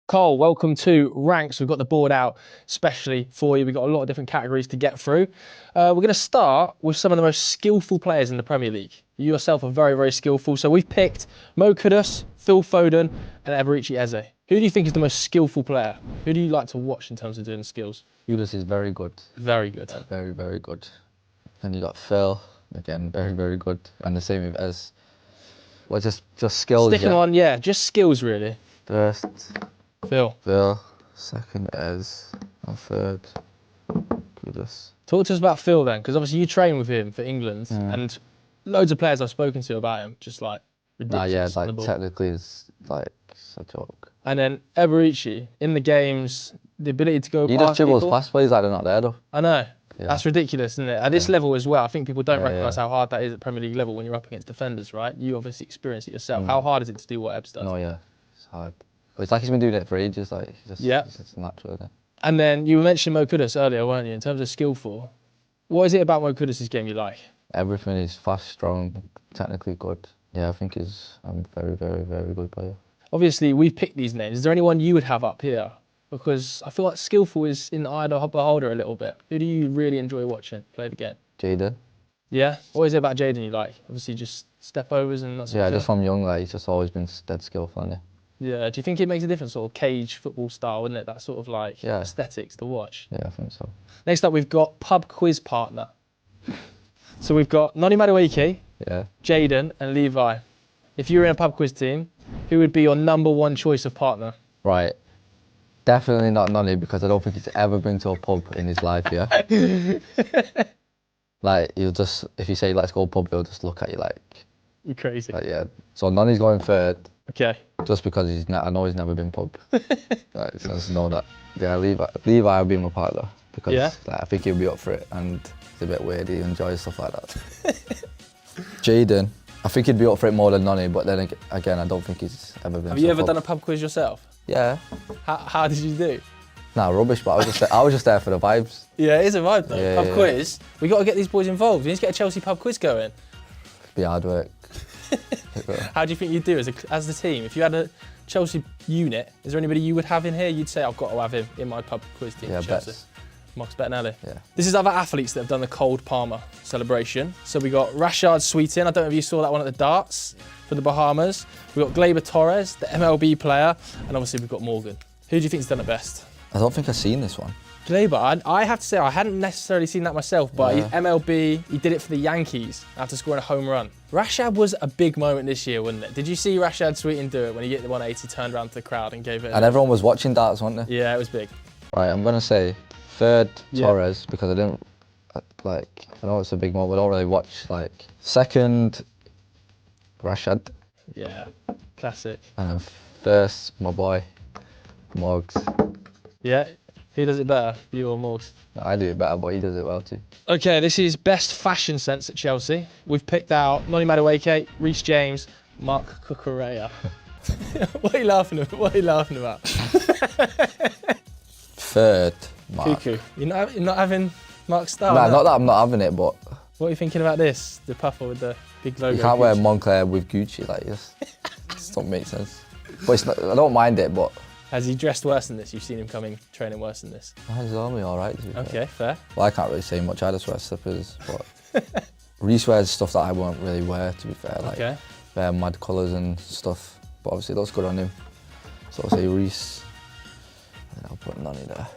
Cole, welcome to Ranks. We've got the board out especially for you. We've got a lot of different categories to get through. We're going to start with some of the most skillful players in the Premier League. You yourself are very, very skillful. So we've picked Mo Kudus, Phil Foden, and Eberici Eze. Who do you think is the most skillful player? Who do you like to watch in terms of doing skills? Kudus is very good. Very good. Very, very good. And you got Phil, again, very, very good. And the same with Ez. Well, just skills. Sticking on, yeah, just skills really. First, Phil. Second, Ez. And third, Kudus. Talk to us about Phil then, because obviously you train with him for England, and loads of players I've spoken to about him, just like ridiculous. Yeah, like technically it's like a joke. And then Eberici, in the games, the ability to go He past just dribbles people. past players like they're not there though. I know. Yeah. That's ridiculous, isn't it? At this level as well, I think people don't recognise how hard that is at Premier League level when you're up against defenders, right? You obviously experience it yourself. How hard is it to do what Ebs does? No, yeah, it's hard. But it's like he's been doing it for ages, like, it's just natural, isn't it? And then you mentioned Mo Kudus earlier, weren't you, in terms of skillful. What is it about Mo Kudus' game you like? Everything is fast, strong, technically good. Yeah, I think I'm a very, very, very good player. Obviously, we've picked these names. Is there anyone you would have up here? Because I feel like skillful is in the eye of the beholder a little bit. Who do you really enjoy watching play the game? Jaden. Yeah? What is it about Jaden you like? Obviously just step overs and that's just from young, like, he's just always been dead skillful, hasn't he? Yeah, do you think it makes a difference, sort of cage football style, isn't it? That sort of like aesthetics to watch. Yeah, I think so. Next up, we've got pub quiz partner. So we've got Noni Madueke, Jaden and Levi. If you were in a pub quiz team, who would be your #1 choice of partner? Right. Definitely not Noni, because I don't think he's ever been to a pub in his life, yeah? Like, he'll just, if you say, let's go pub, he'll just look at you like... You're crazy. Like, yeah. So Noni's going third. Okay. Just because I know he's never been pub. Right, so I just know that. Yeah, Levi will be my partner. Because like, I think he'll be up for it, and he's a bit weird, he enjoys stuff like that. Jaden, I think he'd be up for it more than Noni, but then again, I don't think he's ever been to a pub. Have you ever done a pub quiz yourself? Yeah. How did you do? Nah, rubbish, but I was just there for the vibes. Yeah, it is a vibe though. Yeah, pub quiz. We got to get these boys involved. We need to get a Chelsea pub quiz going. Be hard work. How do you think you'd do as the team? If you had a Chelsea unit, is there anybody you would have in here? You'd say, I've got to have him in my pub quiz team. Yeah, Chelsea. Marcus Bettinelli. Yeah. This is other athletes that have done the Cold Palmer celebration. So we got Rashard Sweetin. I don't know if you saw that one at the darts for the Bahamas. We've got Gleyber Torres, the MLB player, and obviously we've got Morgan. Who do you think's done it best? I don't think I've seen this one. Gleyber, I have to say I hadn't necessarily seen that myself, but he's MLB, he did it for the Yankees after scoring a home run. Rashad was a big moment this year, wasn't it? Did you see Rashad Sweetin do it when he hit the 180, turned around to the crowd and gave it? And everyone was watching darts, wasn't they? Yeah, it was big. Right, I'm gonna say third Torres, because I didn't, like, I know it's a big moment, but I don't really watch, like. Second, Rashad. Yeah, classic. And then first, my boy, Morgs. Yeah, who does it better, you or Morgs? I do it better, but he does it well too. Okay, this is best fashion sense at Chelsea. We've picked out Noni Madueke, Reece James, Mark Cucurella. What are you laughing at? What are you laughing about? Third, Mark. Cuckoo. You're not having Mark's style? Nah, not that I'm not having it, but... What are you thinking about this? The puffer with the big logo? You can't wear Moncler with Gucci, like this. Just don't make sense. But it's not, I don't mind it, but... Has he dressed worse than this? You've seen him training worse than this? He's normally alright, to be fair. Okay, fair. Well, I can't really say much, I just wear slippers, but... Reece wears stuff that I won't really wear, to be fair, like mad colours and stuff. But obviously it looks good on him. So I'll say Reece, and then I'll put Noni there.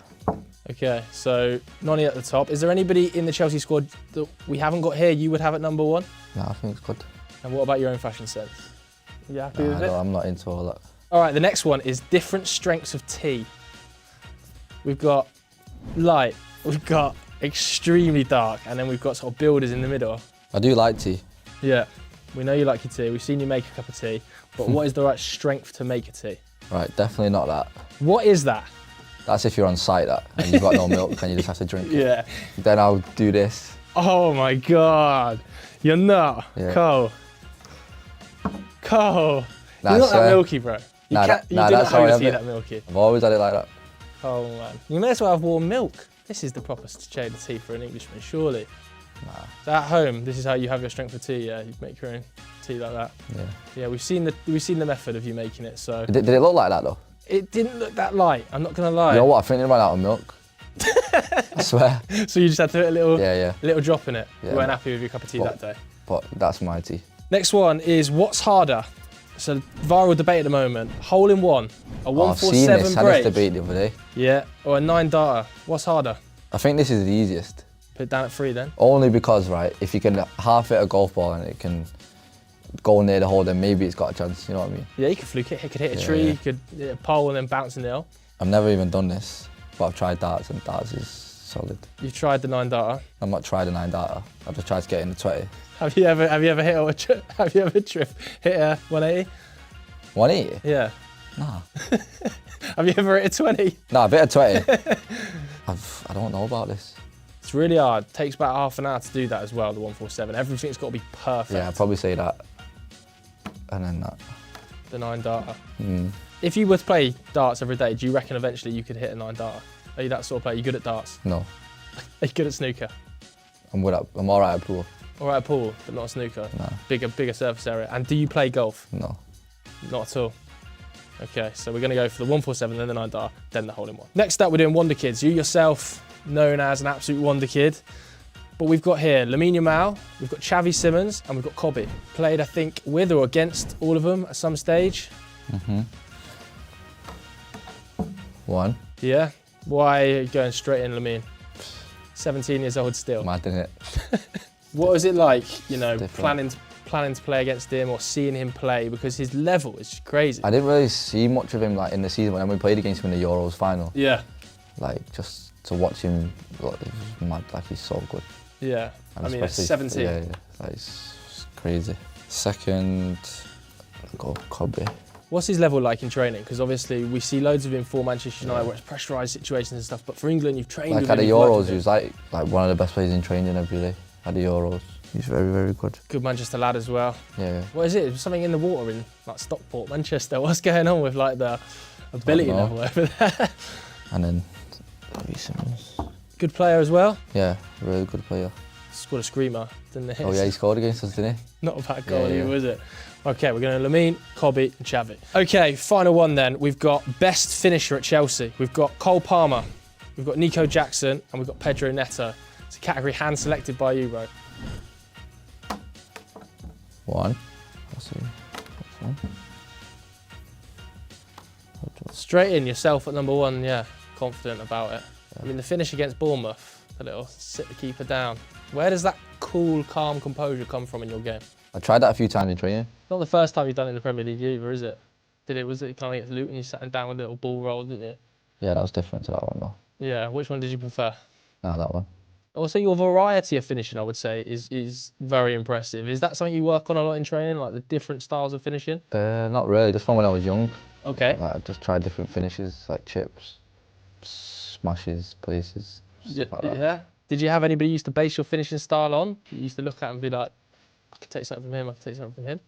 Okay, so Noni at the top. Is there anybody in the Chelsea squad that we haven't got here you would have at #1? No, I think it's good. And what about your own fashion sense? Are you happy with it? I'm not into all that. All right, the next one is different strengths of tea. We've got light, we've got extremely dark, and then we've got sort of builders in the middle. I do like tea. Yeah, we know you like your tea. We've seen you make a cup of tea, but what is the right strength to make a tea? Right, definitely not that. What is that? That's if you're on site, and you've got no milk and you just have to drink it. Yeah. Then I'll do this. Oh my God, you're not. Yeah. Cole. You're not that milky, bro. You do not have a tea that milky. I've always had it like that. Oh man, you may as well have warm milk. This is the proper shade of tea for an Englishman, surely. Nah. So at home, this is how you have your strength of tea. Yeah, you make your own tea like that. Yeah. Yeah, we've seen the method of you making it. So. Did it look like that though? It didn't look that light, I'm not gonna lie. You know what? I think they ran out of milk. I swear. So you just had to put a little drop in it. Yeah, You weren't happy with your cup of tea that day. But that's my tea. Next one is what's harder? It's a viral debate at the moment. Hole in one, a 147 I've seen this. I had break. this debate the other day. Yeah, or a 9-darter. What's harder? I think this is the easiest. Put it down at 3 then. Only because, right, if you can half hit a golf ball and it can go near the hole, then maybe it's got a chance, you know what I mean? Yeah, you could fluke it. It could hit a tree, you could hit a pole and then bounce in the hill. I've never even done this, but I've tried darts and darts is solid. You've tried the 9-darter. I've not tried a 9-darter. I've just tried to get in the 20. Have you ever hit a 180? 180? Yeah. Nah. Have you ever hit a 20? Nah, a bit of 20. I don't know about this. It's really hard. It takes about half an hour to do that as well, the 147. Everything's got to be perfect. Yeah, I'd probably say that. And then that. The 9-darter. Mm. If you were to play darts every day, do you reckon eventually you could hit a 9-darter? Are you that sort of player? Are you good at darts? No. Are you good at snooker? I'm all right at pool. All right at pool, but not at snooker? No. Bigger surface area. And do you play golf? No. Not at all. Okay, so we're going to go for the 147, then the 9-darter, then the hole in one. Next up, we're doing Wonder Kids. You yourself, known as an absolute wonder kid. But we've got here Lamine Yamal, we've got Xavi Simons, and we've got Kobe. Played, I think, with or against all of them at some stage. Mm-hmm. 1. Yeah. Why are you going straight in, Lamine? 17 years old still. Mad, isn't it? What was it like, you know, Different. planning to play against him or seeing him play, because his level is just crazy. I didn't really see much of him like in the season when we played against him in the Euros final. Yeah. Like just to watch him, like, it was mad. Like he's so good. Yeah. And I mean, at especially- 17. Yeah, like, it's crazy. Second, I'll go Kobe. What's his level like in training? Because obviously we see loads of him for Manchester United where it's pressurised situations and stuff, but for England you've trained Like with at him. the you've worked Euros, with he him. was like one of the best players in training every day. At the Euros, he's very, very good. Good Manchester lad as well. Yeah. What is it? Something in the water in like Stockport, Manchester. What's going on with like the ability know. level over there? And then Xavi Simons. Good player as well. Yeah, really good player. Scored a screamer, didn't he? Oh yeah, he scored against us, didn't he? Not a bad goal, Yeah. was it? Okay, we're going to Lamine, Kobe and Xavi. Okay, final one then. We've got best finisher at Chelsea. We've got Cole Palmer, we've got Nico Jackson, and we've got Pedro Neto. It's a category hand selected by you, bro. 1. I'll see. That's 1. Straight in, yourself at number 1, yeah. Confident about it. I mean, the finish against Bournemouth, the little sit the keeper down. Where does that cool, calm composure come from in your game? I tried that a few times in training. Not the first time you've done it in the Premier League either, is it? Was it kind of against Luton, you sat him down with a little ball roll, didn't you? Yeah, that was different to that one though. Yeah, which one did you prefer? No, that one. Also, your variety of finishing, I would say, is very impressive. Is that something you work on a lot in training, like the different styles of finishing? Not really, just from when I was young. Okay. Like, I just tried different finishes, like chips, smashes, places, stuff like that. Yeah. Did you have anybody you used to base your finishing style on? You used to look at and be like, I could take something from him, I could take something from him?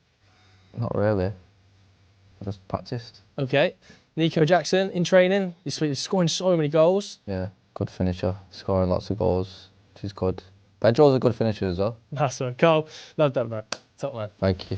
Not really. I just practiced. Okay. Nico Jackson, in training, he's scoring so many goals. Yeah, good finisher, scoring lots of goals. She's good. Pedro's a good finisher as well. That's one. Carl, love that, bro. Top man. Thank you.